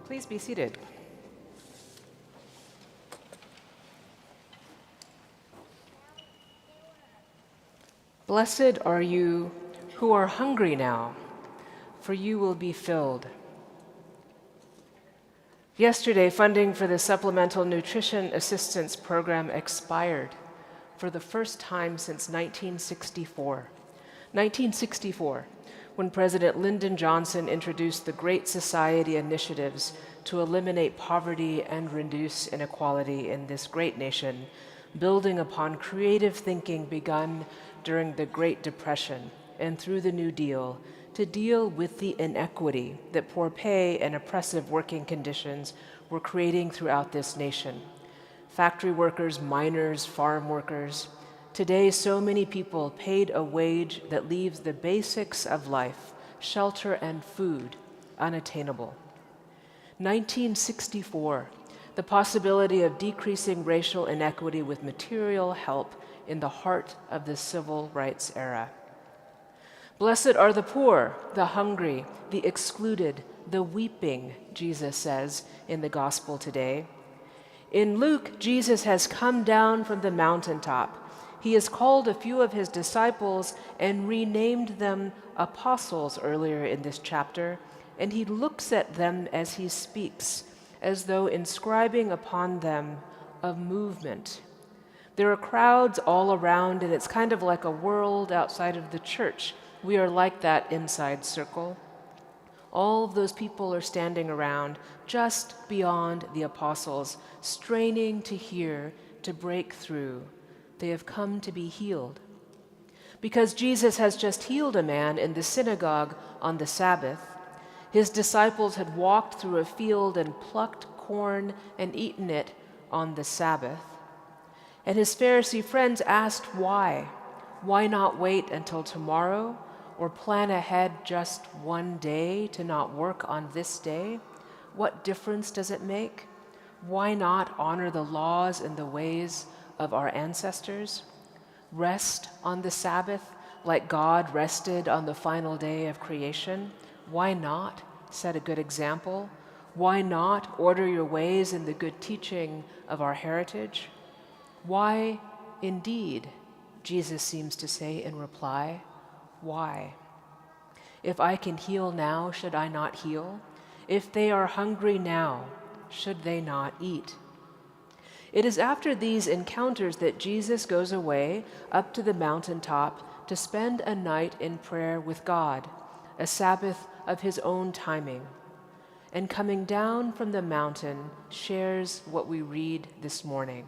Please be seated. Blessed are you who are hungry now, for you will be filled. Yesterday, funding for the Supplemental Nutrition Assistance Program expired for the first time since 1964. 1964, when President Lyndon Johnson introduced the Great Society initiatives to eliminate poverty and reduce inequality in this great nation, building upon creative thinking begun during the Great Depression and through the New Deal to deal with the inequity that poor pay and oppressive working conditions were creating throughout this nation. Factory workers, miners, farm workers. Today, so many people paid a wage that leaves the basics of life, shelter and food, unattainable. 1964, the possibility of decreasing racial inequity with material help in the heart of the civil rights era. Blessed are the poor, the hungry, the excluded, the weeping, Jesus says in the gospel today. In Luke, Jesus has come down from the mountaintop. He has called a few of his disciples and renamed them apostles earlier in this chapter, and he looks at them as he speaks, as though inscribing upon them a movement. There are crowds all around, and it's kind of like a world outside of the church. We are like that inside circle. All of those people are standing around just beyond the apostles, straining to hear, to break through. They have come to be healed. Because Jesus has just healed a man in the synagogue on the Sabbath, his disciples had walked through a field and plucked corn and eaten it on the Sabbath. And his Pharisee friends asked why. Why not wait until tomorrow or plan ahead just one day to not work on this day? What difference does it make? Why not honor the laws and the ways of our ancestors? Rest on the Sabbath like God rested on the final day of creation? Why not set a good example? Why not order your ways in the good teaching of our heritage? Why, indeed, Jesus seems to say in reply, why? If I can heal now, should I not heal? If they are hungry now, should they not eat? It is after these encounters that Jesus goes away up to the mountaintop to spend a night in prayer with God, a Sabbath of his own timing. And coming down from the mountain shares what we read this morning.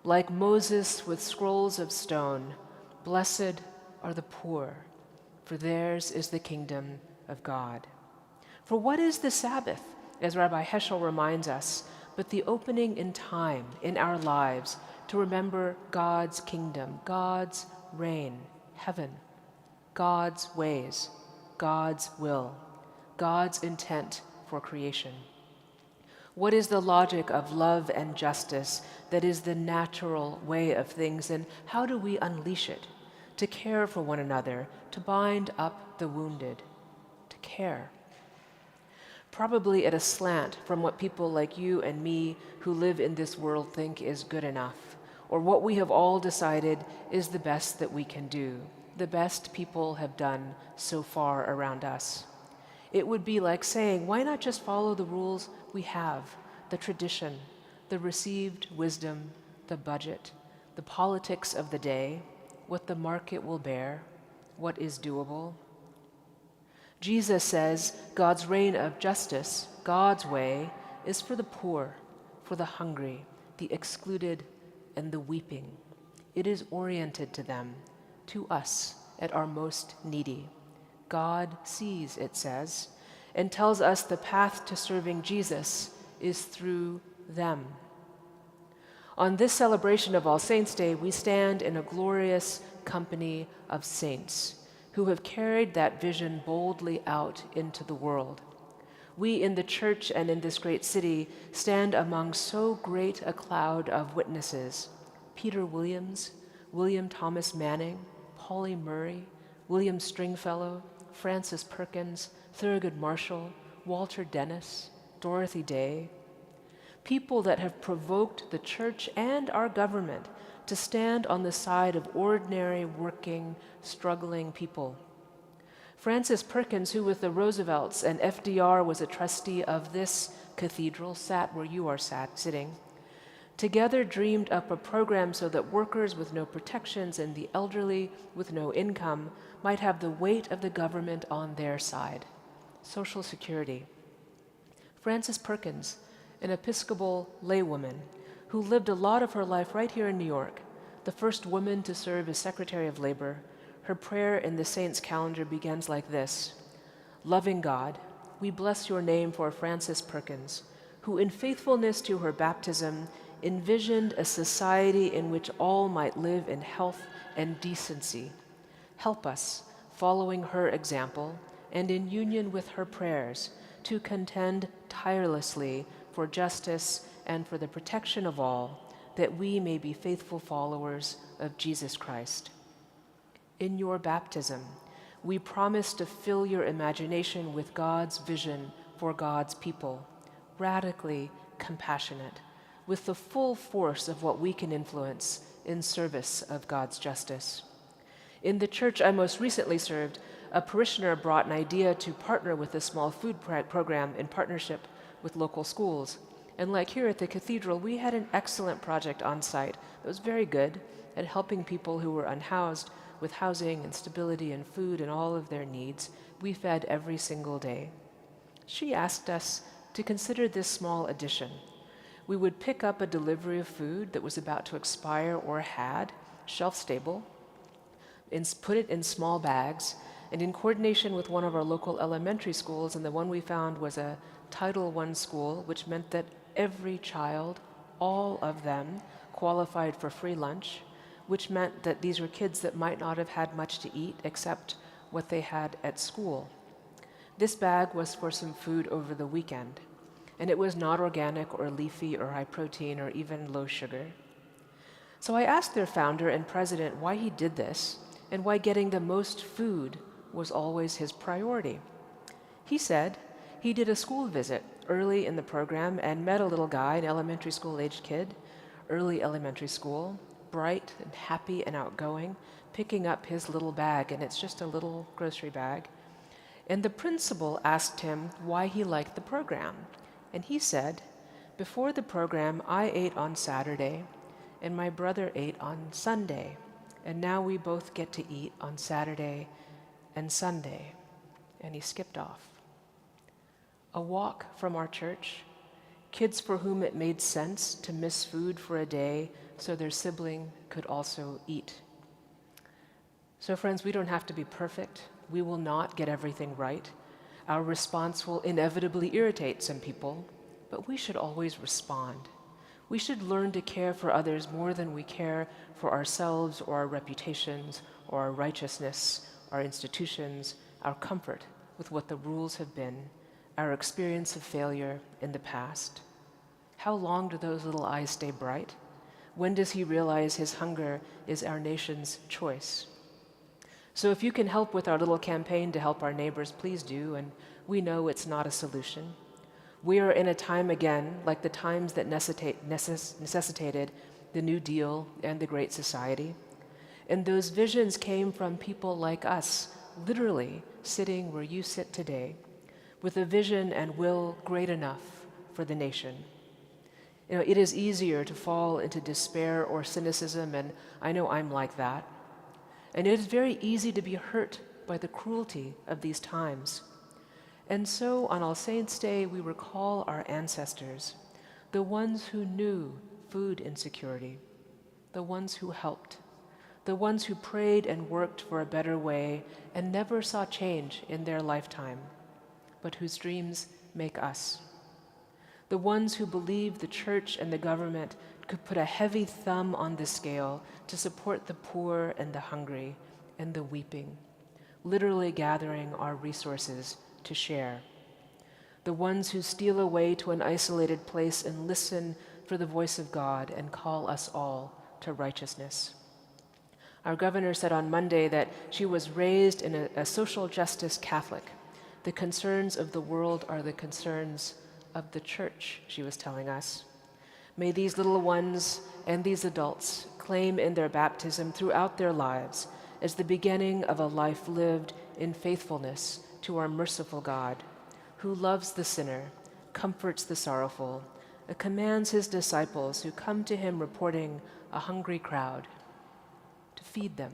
Like Moses with scrolls of stone, blessed are the poor, for theirs is the kingdom of God. For what is the Sabbath, as Rabbi Heschel reminds us, but the opening in time in our lives to remember God's kingdom, God's reign, heaven, God's ways, God's will, God's intent for creation. What is the logic of love and justice that is the natural way of things, and how do we unleash it? To care for one another, to bind up the wounded, to care. Probably at a slant from what people like you and me who live in this world think is good enough, or what we have all decided is the best that we can do, the best people have done so far around us. It would be like saying, why not just follow the rules we have, the tradition, the received wisdom, the budget, the politics of the day, what the market will bear, what is doable? Jesus says God's reign of justice, God's way, is for the poor, for the hungry, the excluded, and the weeping. It is oriented to them, to us, at our most needy. God sees, it says, and tells us the path to serving Jesus is through them. On this celebration of All Saints' Day, we stand in a glorious company of saints who have carried that vision boldly out into the world. We in the church and in this great city stand among so great a cloud of witnesses: Peter Williams, William Thomas Manning, Pauli Murray, William Stringfellow, Francis Perkins, Thurgood Marshall, Walter Dennis, Dorothy Day, people that have provoked the church and our government to stand on the side of ordinary, working, struggling people. Francis Perkins, who with the Roosevelts and FDR was a trustee of this cathedral, sat where you are sitting, together dreamed up a program so that workers with no protections and the elderly with no income might have the weight of the government on their side. Social Security. Frances Perkins, an Episcopal laywoman who lived a lot of her life right here in New York, the first woman to serve as Secretary of Labor, her prayer in the Saints' calendar begins like this: "Loving God, we bless your name for Frances Perkins, who in faithfulness to her baptism envisioned a society in which all might live in health and decency. Help us, following her example, and in union with her prayers, to contend tirelessly for justice and for the protection of all, that we may be faithful followers of Jesus Christ. In your baptism, we promise to fill your imagination with God's vision for God's people, radically compassionate, with the full force of what we can influence in service of God's justice. In the church I most recently served, a parishioner brought an idea to partner with a small food program in partnership with local schools. And like here at the Cathedral, we had an excellent project on site that was very good at helping people who were unhoused with housing and stability and food and all of their needs. We fed every single day. She asked us to consider this small addition. We would pick up a delivery of food that was about to expire or had, shelf-stable, put it in small bags, and in coordination with one of our local elementary schools, and the one we found was a Title I school, which meant that every child, all of them, qualified for free lunch, which meant that these were kids that might not have had much to eat except what they had at school. This bag was for some food over the weekend, and it was not organic or leafy or high protein or even low sugar. So I asked their founder and president why he did this and why getting the most food was always his priority. He said he did a school visit early in the program and met a little guy, an elementary school-aged kid, early elementary school, bright and happy and outgoing, picking up his little bag, and it's just a little grocery bag. And the principal asked him why he liked the program. And he said, "Before the program, I ate on Saturday, and my brother ate on Sunday, and now we both get to eat on Saturday and Sunday." And he skipped off. A walk from our church, kids for whom it made sense to miss food for a day so their sibling could also eat. So friends, we don't have to be perfect. We will not get everything right. Our response will inevitably irritate some people, but we should always respond. We should learn to care for others more than we care for ourselves or our reputations or our righteousness, our institutions, our comfort with what the rules have been, our experience of failure in the past. How long do those little eyes stay bright? When does he realize his hunger is our nation's choice? So if you can help with our little campaign to help our neighbors, please do, and we know it's not a solution. We are in a time again, like the times that necessitated the New Deal and the Great Society. And those visions came from people like us, literally sitting where you sit today, with a vision and will great enough for the nation. You know, it is easier to fall into despair or cynicism, and I know I'm like that. And it is very easy to be hurt by the cruelty of these times. And so on All Saints' Day, we recall our ancestors, the ones who knew food insecurity, the ones who helped, the ones who prayed and worked for a better way and never saw change in their lifetime, but whose dreams make us. The ones who believed the church and the government could put a heavy thumb on the scale to support the poor and the hungry and the weeping, literally gathering our resources to share. The ones who steal away to an isolated place and listen for the voice of God and call us all to righteousness. Our governor said on Monday that she was raised in a social justice Catholic. The concerns of the world are the concerns of the church, she was telling us. May these little ones and these adults claim in their baptism throughout their lives as the beginning of a life lived in faithfulness to our merciful God, who loves the sinner, comforts the sorrowful, and commands his disciples who come to him reporting a hungry crowd to feed them.